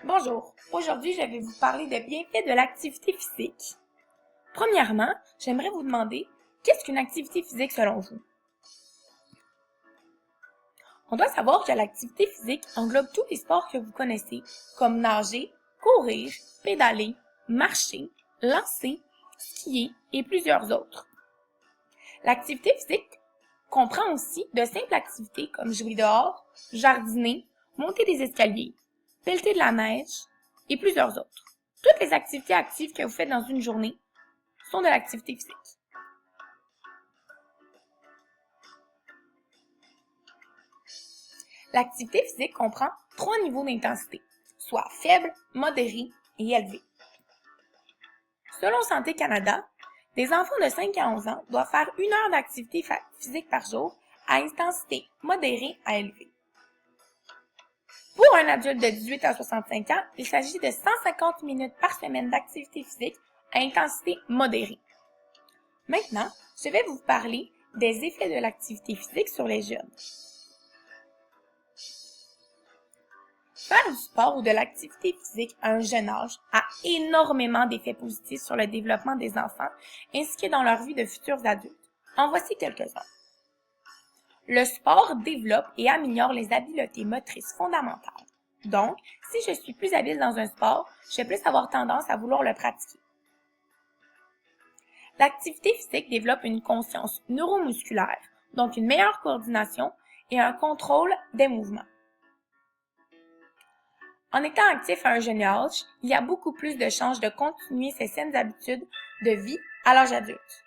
Bonjour, aujourd'hui je vais vous parler des bienfaits de l'activité physique. Premièrement, j'aimerais vous demander, qu'est-ce qu'une activité physique selon vous? On doit savoir que l'activité physique englobe tous les sports que vous connaissez, comme nager, courir, pédaler, marcher, lancer, skier et plusieurs autres. L'activité physique comprend aussi de simples activités comme jouer dehors, jardiner, monter des escaliers, pelleter de la neige et plusieurs autres. Toutes les activités actives que vous faites dans une journée sont de l'activité physique. L'activité physique comprend 3 niveaux d'intensité, soit faible, modéré et élevé. Selon Santé Canada, des enfants de 5 à 11 ans doivent faire 1 heure d'activité physique par jour à intensité modérée à élevée. Pour un adulte de 18 à 65 ans, il s'agit de 150 minutes par semaine d'activité physique à intensité modérée. Maintenant, je vais vous parler des effets de l'activité physique sur les jeunes. Faire du sport ou de l'activité physique à un jeune âge a énormément d'effets positifs sur le développement des enfants ainsi que dans leur vie de futurs adultes. En voici quelques-uns. Le sport développe et améliore les habiletés motrices fondamentales. Donc, si je suis plus habile dans un sport, je vais plus avoir tendance à vouloir le pratiquer. L'activité physique développe une conscience neuromusculaire, donc une meilleure coordination et un contrôle des mouvements. En étant actif à un jeune âge, il y a beaucoup plus de chances de continuer ses saines habitudes de vie à l'âge adulte.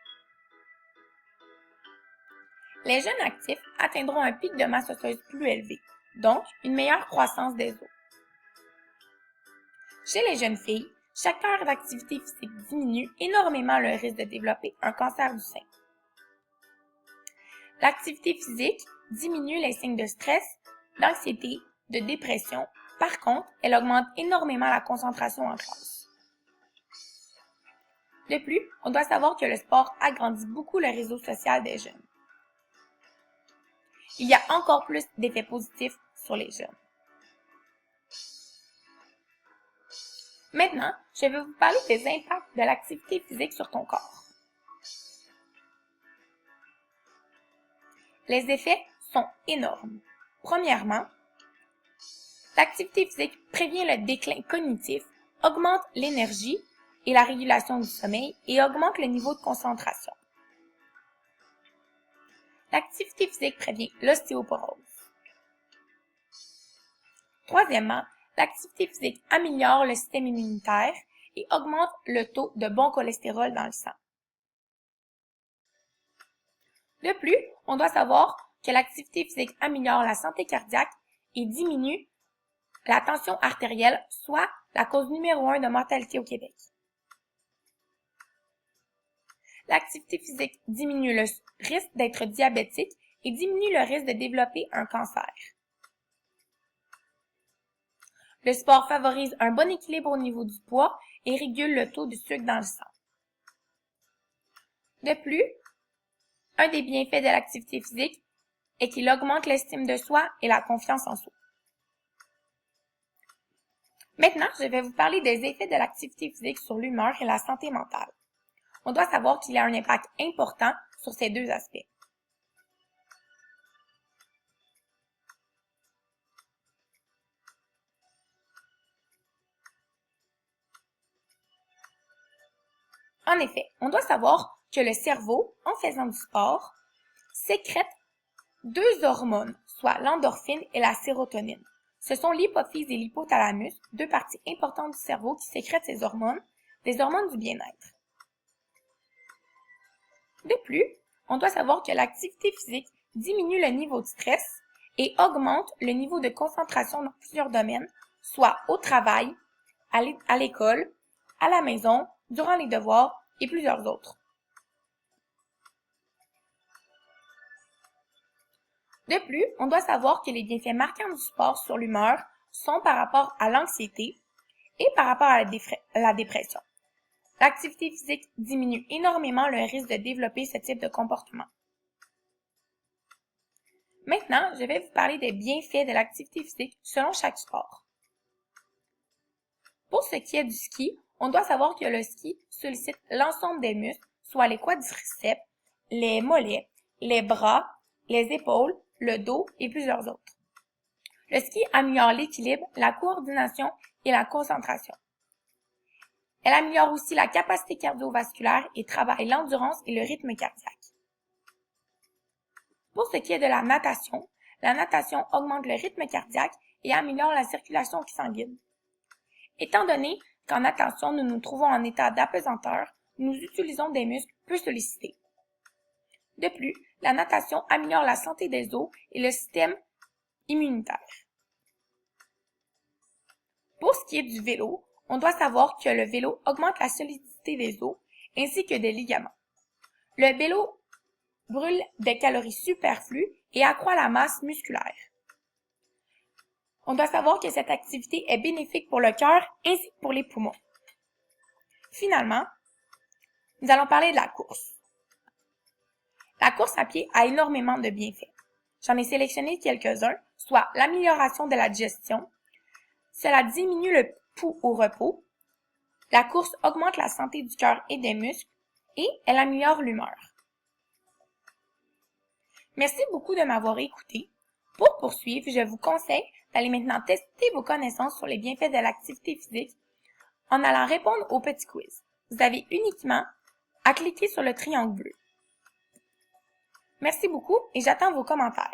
Les jeunes actifs atteindront un pic de masse osseuse plus élevé, donc une meilleure croissance des os. Chez les jeunes filles, chaque heure d'activité physique diminue énormément le risque de développer un cancer du sein. L'activité physique diminue les signes de stress, d'anxiété, de dépression. Par contre, elle augmente énormément la concentration en classe. De plus, on doit savoir que le sport agrandit beaucoup le réseau social des jeunes. Il y a encore plus d'effets positifs sur les jeunes. Maintenant, je vais vous parler des impacts de l'activité physique sur ton corps. Les effets sont énormes. Premièrement, l'activité physique prévient le déclin cognitif, augmente l'énergie et la régulation du sommeil et augmente le niveau de concentration. L'activité physique prévient l'ostéoporose. Troisièmement, l'activité physique améliore le système immunitaire et augmente le taux de bon cholestérol dans le sang. De plus, on doit savoir que l'activité physique améliore la santé cardiaque et diminue la tension artérielle, soit la cause numéro 1 de mortalité au Québec. L'activité physique diminue le risque d'être diabétique et diminue le risque de développer un cancer. Le sport favorise un bon équilibre au niveau du poids et régule le taux de sucre dans le sang. De plus, un des bienfaits de l'activité physique est qu'il augmente l'estime de soi et la confiance en soi. Maintenant, je vais vous parler des effets de l'activité physique sur l'humeur et la santé mentale. On doit savoir qu'il y a un impact important sur ces deux aspects. En effet, on doit savoir que le cerveau, en faisant du sport, sécrète 2 hormones, soit l'endorphine et la sérotonine. Ce sont l'hypophyse et l'hypothalamus, 2 parties importantes du cerveau qui sécrètent ces hormones, des hormones du bien-être. De plus, on doit savoir que l'activité physique diminue le niveau de stress et augmente le niveau de concentration dans plusieurs domaines, soit au travail, à l'école, à la maison, durant les devoirs et plusieurs autres. De plus, on doit savoir que les bienfaits marquants du sport sur l'humeur sont par rapport à l'anxiété et par rapport à la dépression. L'activité physique diminue énormément le risque de développer ce type de comportement. Maintenant, je vais vous parler des bienfaits de l'activité physique selon chaque sport. Pour ce qui est du ski, on doit savoir que le ski sollicite l'ensemble des muscles, soit les quadriceps, les mollets, les bras, les épaules, le dos et plusieurs autres. Le ski améliore l'équilibre, la coordination et la concentration. Elle améliore aussi la capacité cardiovasculaire et travaille l'endurance et le rythme cardiaque. Pour ce qui est de la natation augmente le rythme cardiaque et améliore la circulation sanguine. Étant donné qu'en natation, nous nous trouvons en état d'apesanteur, nous utilisons des muscles peu sollicités. De plus, la natation améliore la santé des os et le système immunitaire. Pour ce qui est du vélo, on doit savoir que le vélo augmente la solidité des os ainsi que des ligaments. Le vélo brûle des calories superflues et accroît la masse musculaire. On doit savoir que cette activité est bénéfique pour le cœur ainsi que pour les poumons. Finalement, nous allons parler de la course. La course à pied a énormément de bienfaits. J'en ai sélectionné quelques-uns, soit l'amélioration de la digestion, cela diminue le pouls au repos, la course augmente la santé du cœur et des muscles, et elle améliore l'humeur. Merci beaucoup de m'avoir écouté. Pour poursuivre, je vous conseille d'aller maintenant tester vos connaissances sur les bienfaits de l'activité physique en allant répondre au petit quiz. Vous avez uniquement à cliquer sur le triangle bleu. Merci beaucoup et j'attends vos commentaires.